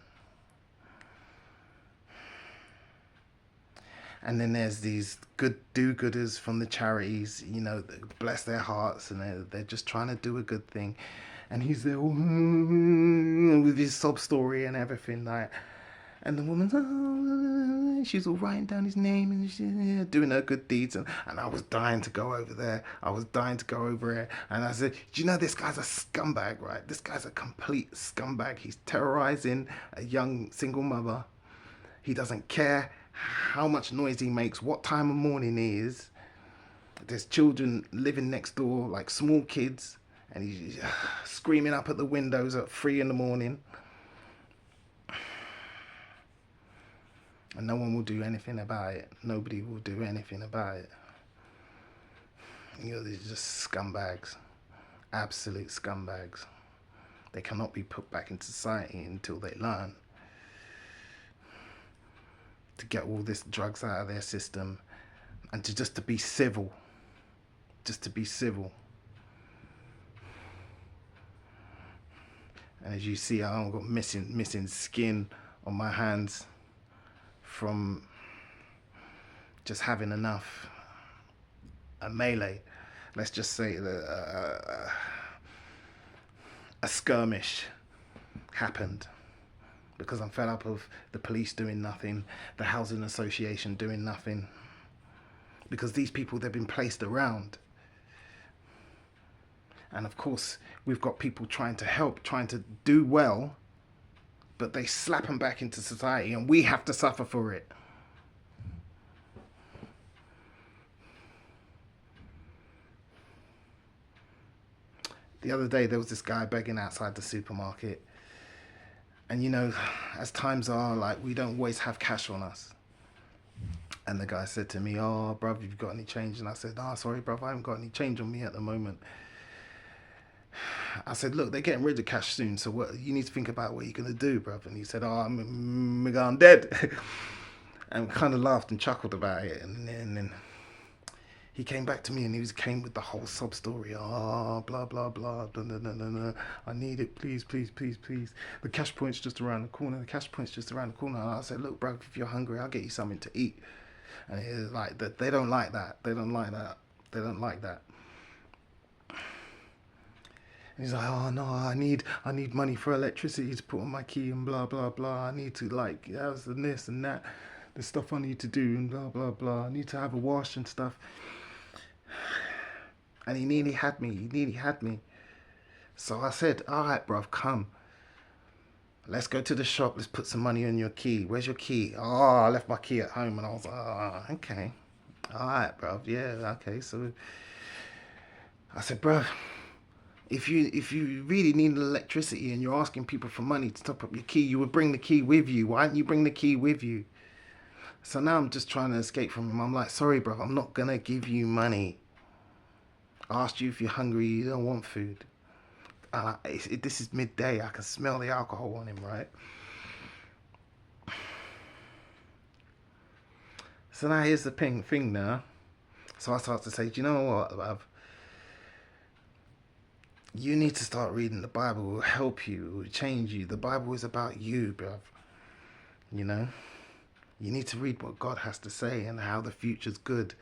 [SPEAKER 1] And then there's these good do-gooders from the charities, you know, bless their hearts, and they're just trying to do a good thing. And he's there all with his sob story and everything, like, and the woman's, she's all writing down his name and she's doing her good deeds. And I was dying to go over there. And I said, do you know this guy's a scumbag, right? This guy's a complete scumbag. He's terrorizing a young single mother. He doesn't care how much noise he makes, what time of morning it is. There's children living next door, like small kids, and he's screaming up at the windows at 3 a.m. And no one will do anything about it. Nobody will do anything about it. You know, they're just scumbags. Absolute scumbags. They cannot be put back into society until they learn to get all this drugs out of their system, and to be civil. Just to be civil. And as you see, I've got missing skin on my hands from just having enough a melee. Let's just say a skirmish happened because I'm fed up of the police doing nothing, the housing association doing nothing, because these people, they've been placed around. And of course, we've got people trying to help, trying to do well, but they slap them back into society and we have to suffer for it. The other day, there was this guy begging outside the supermarket. And you know, as times are, like, we don't always have cash on us. And the guy said to me, "Oh, bruv, have you got any change?" And I said, "Oh, sorry, bruv, I haven't got any change on me at the moment." I said, "Look, they're getting rid of cash soon, so what? You need to think about what you're going to do, bruv." And he said, "Oh, I'm dead." And we kind of laughed and chuckled about it. And then he came back to me and came with the whole sob story. Oh, blah, blah, blah, blah, blah, blah, blah. I need it, please, please, please, please. The cash point's just around the corner. The cash point's just around the corner. And I said, "Look, bro, if you're hungry, I'll get you something to eat." And it was like, that. They don't like that. They don't like that. They don't like that. And he's like, "Oh no, I need money for electricity to put on my key and blah, blah, blah. I need to, like, that's and this and that. The stuff I need to do and blah, blah, blah. I need to have a wash and stuff." And he nearly had me. So I said, "All right, bruv, come. Let's go to the shop. Let's put some money on your key. Where's your key?" "Oh, I left my key at home." And I was like, "Oh, okay. All right, bruv. Yeah, okay." So I said, "Bruv, if you really need electricity and you're asking people for money to top up your key, you would bring the key with you. Why don't you bring the key with you?" So now I'm just trying to escape from him. I'm like, "Sorry, bruv, I'm not going to give you money. I asked you if you're hungry, you don't want food." This is midday. I can smell the alcohol on him, right? So now here's the thing now. So I start to say, "Do you know what, bruv? You need to start reading the Bible. It will help you. It will change you. The Bible is about you, bruv. You know? You need to read what God has to say and how the future's good."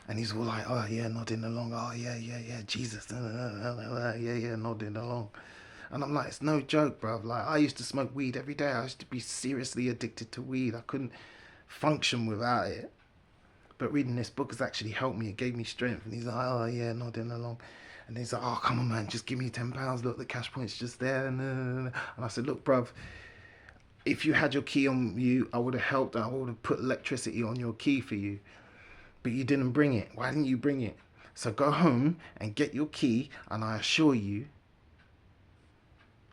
[SPEAKER 1] And he's all like, "Oh yeah, nodding along. Oh yeah, Jesus, yeah, nodding along." And I'm like, "It's no joke, bruv. Like, I used to smoke weed every day. I used to be seriously addicted to weed. I couldn't function without it. But reading this book has actually helped me. It gave me strength." And he's like, "Oh yeah, nodding along." And he's like, "Oh, come on, man, just give me £10. Look, the cash point's just there." And I said, "Look, bruv, if you had your key on you, I would have helped. I would have put electricity on your key for you. But you didn't bring it. Why didn't you bring it? So go home and get your key, and I assure you,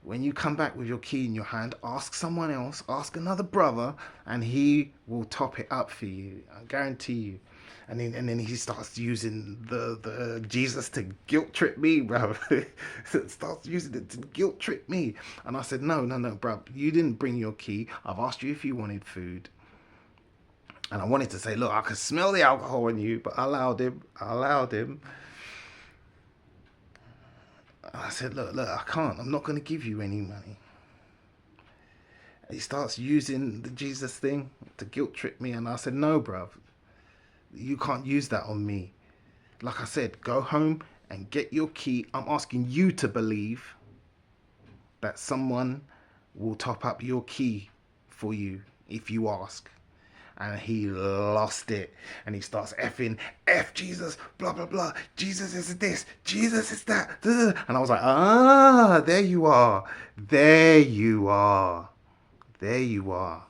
[SPEAKER 1] when you come back with your key in your hand, ask someone else, ask another brother, and he will top it up for you. I guarantee you." And then he starts using the Jesus to guilt trip me, bro. Starts using it to guilt trip me. And I said, no, bro. You didn't bring your key. I've asked you if you wanted food. And I wanted to say, "Look, I can smell the alcohol in you," but I allowed him. I said, look, I can't. I'm not going to give you any money." And he starts using the Jesus thing to guilt trip me. And I said, "No, bruv, you can't use that on me. Like I said, go home and get your key. I'm asking you to believe that someone will top up your key for you if you ask." And he lost it. And he starts effing, "F Jesus, blah, blah, blah. Jesus is this, Jesus is that." And I was like, "Ah, there you are. There you are. There you are.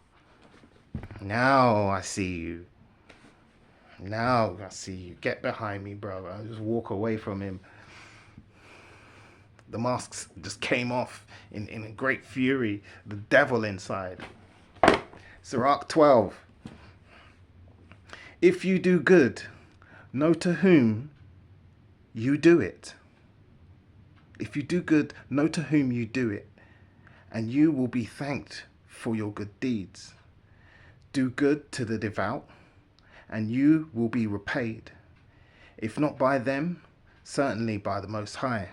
[SPEAKER 1] Now I see you. Now I see you. Get behind me, bro." I just walk away from him. The masks just came off in a great fury. The devil inside. Sirach 12. "If you do good, know to whom you do it. If you do good, know to whom you do it, and you will be thanked for your good deeds. Do good to the devout, and you will be repaid. If not by them, certainly by the Most High.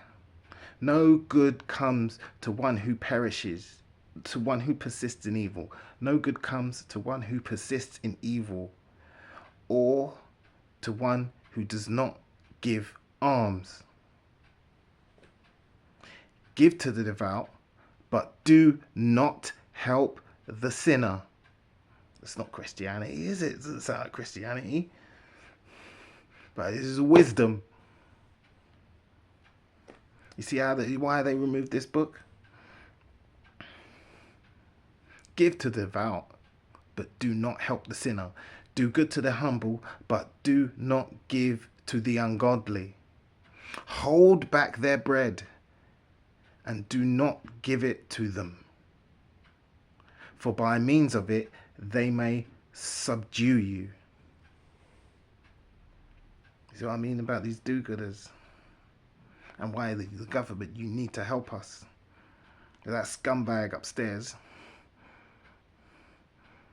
[SPEAKER 1] No good comes to one who perishes, to one who persists in evil. No good comes to one who persists in evil. or to one who does not give alms. Give to the devout, but do not help the sinner. It's not Christianity, is it? It doesn't sound like Christianity. But this is wisdom. You see why they removed this book? Give to the devout, but do not help the sinner. Do good to the humble, but do not give to the ungodly. Hold back their bread, and do not give it to them. For by means of it, they may subdue you. You see what I mean about these do-gooders? And why the government, you need to help us. That scumbag upstairs,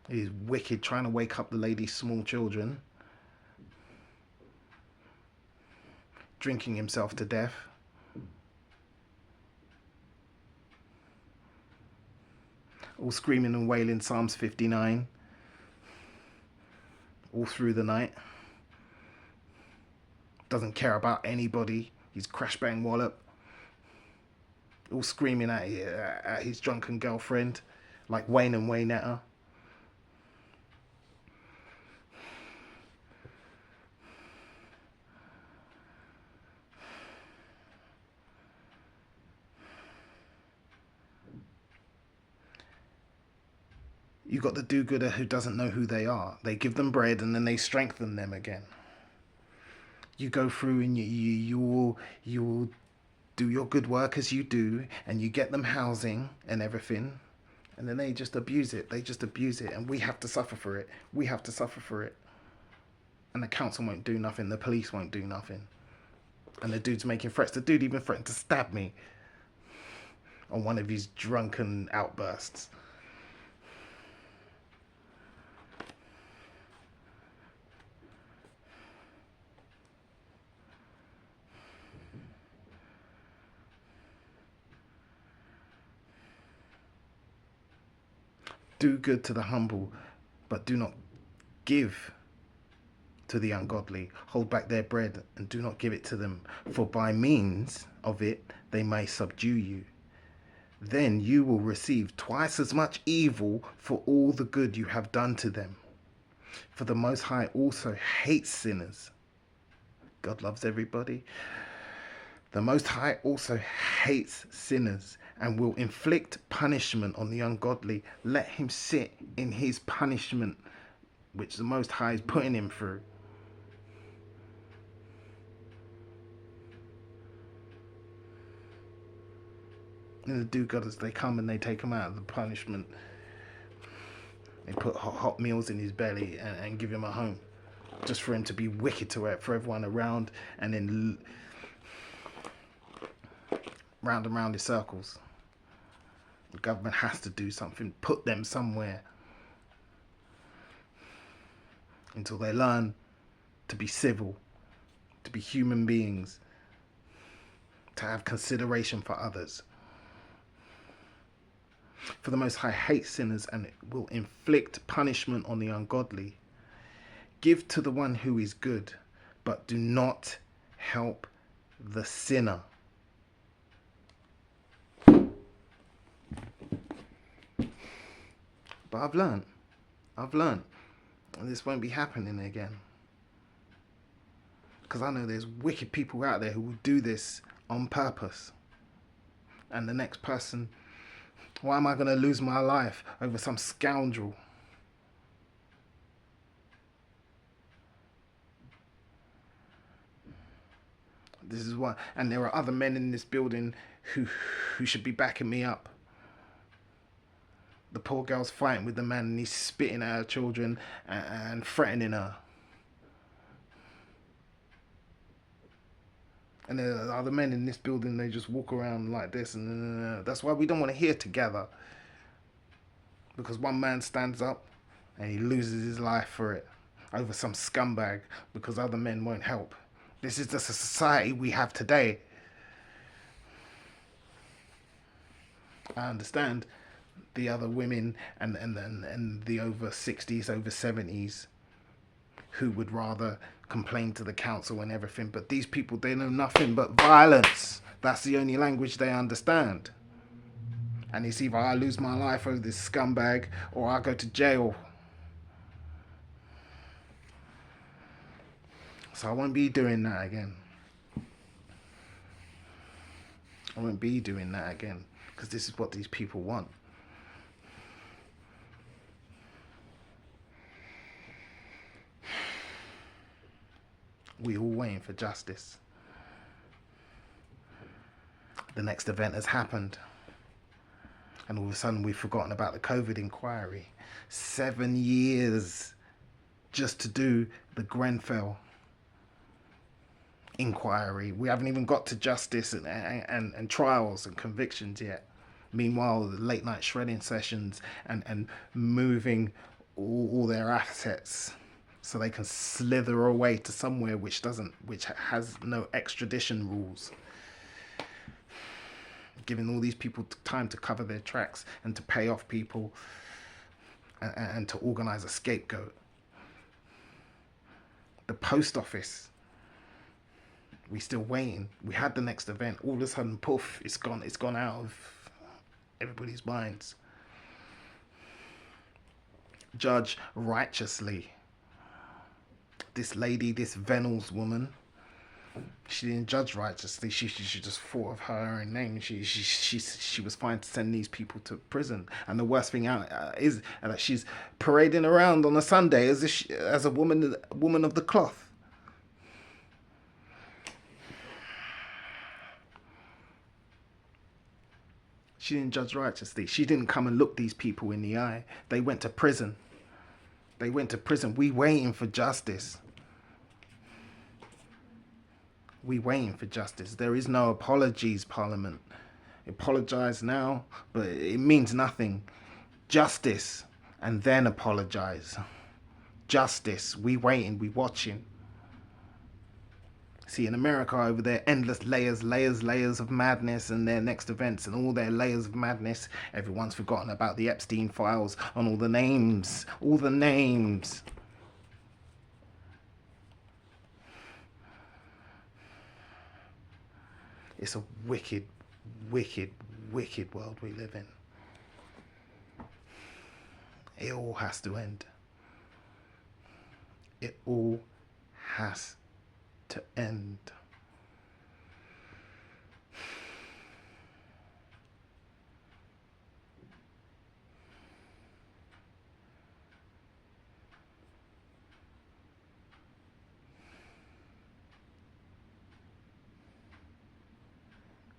[SPEAKER 1] he's wicked, trying to wake up the lady's small children, drinking himself to death. All screaming and wailing Psalms 59 all through the night. Doesn't care about anybody. He's crash bang wallop. All screaming at his drunken girlfriend like Wayne and Waynetta. You got the do-gooder who doesn't know who they are. They give them bread and then they strengthen them again. You go through and you will do your good work as you do, and you get them housing and everything, and then they just abuse it. They just abuse it, and we have to suffer for it. We have to suffer for it. And the council won't do nothing. The police won't do nothing. And the dude's making threats. The dude even threatened to stab me on one of his drunken outbursts. Do good to the humble, but do not give to the ungodly. Hold back their bread and do not give it to them, for by means of it they may subdue you. Then you will receive twice as much evil for all the good you have done to them. For the Most High also hates sinners. God loves everybody. The Most High also hates sinners and will inflict punishment on the ungodly. Let him sit in his punishment, which the Most High is putting him through. And the do-gooders, they come and they take him out of the punishment. They put hot meals in his belly and give him a home, just for him to be wicked to it, for everyone around, and then round and round in circles. The government has to do something, put them somewhere until they learn to be civil, to be human beings, to have consideration for others. For the Most High hates sinners and will inflict punishment on the ungodly. Give to the one who is good, but do not help the sinner. But I've learned, and this won't be happening again. Because I know there's wicked people out there who will do this on purpose. And the next person, why am I going to lose my life over some scoundrel? This is why, and there are other men in this building who should be backing me up. The poor girl's fighting with the man and he's spitting at her children and threatening her. And there are other men in this building, they just walk around like this. And that's why we don't want to hear together. Because one man stands up and he loses his life for it over some scumbag because other men won't help. This is the society we have today. I understand the other women and the over 60s, over 70s who would rather complain to the council and everything. But these people, they know nothing but violence. That's the only language they understand. And it's either I lose my life over this scumbag or I go to jail. So I won't be doing that again. I won't be doing that again, because this is what these people want. We all waiting for justice. The next event has happened, and all of a sudden we've forgotten about the COVID inquiry. 7 years just to do the Grenfell inquiry. We haven't even got to justice and trials and convictions yet. Meanwhile, the late night shredding sessions and moving all their assets so they can slither away to somewhere which has no extradition rules, giving all these people time to cover their tracks and to pay off people and to organize a scapegoat. The post office, we still waiting. We had the next event. All of a sudden, poof, it's gone. It's gone out of everybody's minds. Judge righteously. This lady, this Venables woman, she didn't judge righteously. She just thought of her own name. She was fine to send these people to prison. And the worst thing out is that she's parading around on a Sunday as a woman of the cloth. She didn't judge righteously. She didn't come and look these people in the eye. They went to prison. They went to prison. We waiting for justice. We waiting for justice. There is no apologies, Parliament. Apologise now, but it means nothing. Justice, and then apologise. Justice. We waiting. We watching. See, in America over there, endless layers of madness and their next events and all their layers of madness. Everyone's forgotten about the Epstein files on all the names. All the names. It's a wicked, wicked, wicked world we live in. It all has to end. It all has to end.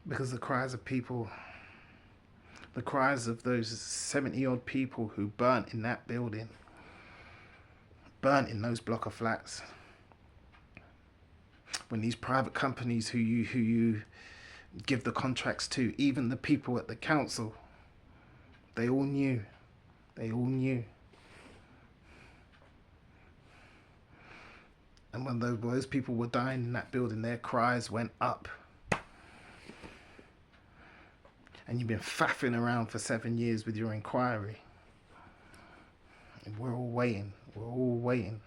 [SPEAKER 1] Because the cries of people, the cries of those 70 odd people who burnt in that building, burnt in those block of flats, when these private companies who you give the contracts to, even the people at the council, they all knew. They all knew. And when those people were dying in that building, their cries went up. And you've been faffing around for 7 years with your inquiry. And we're all waiting. We're all waiting.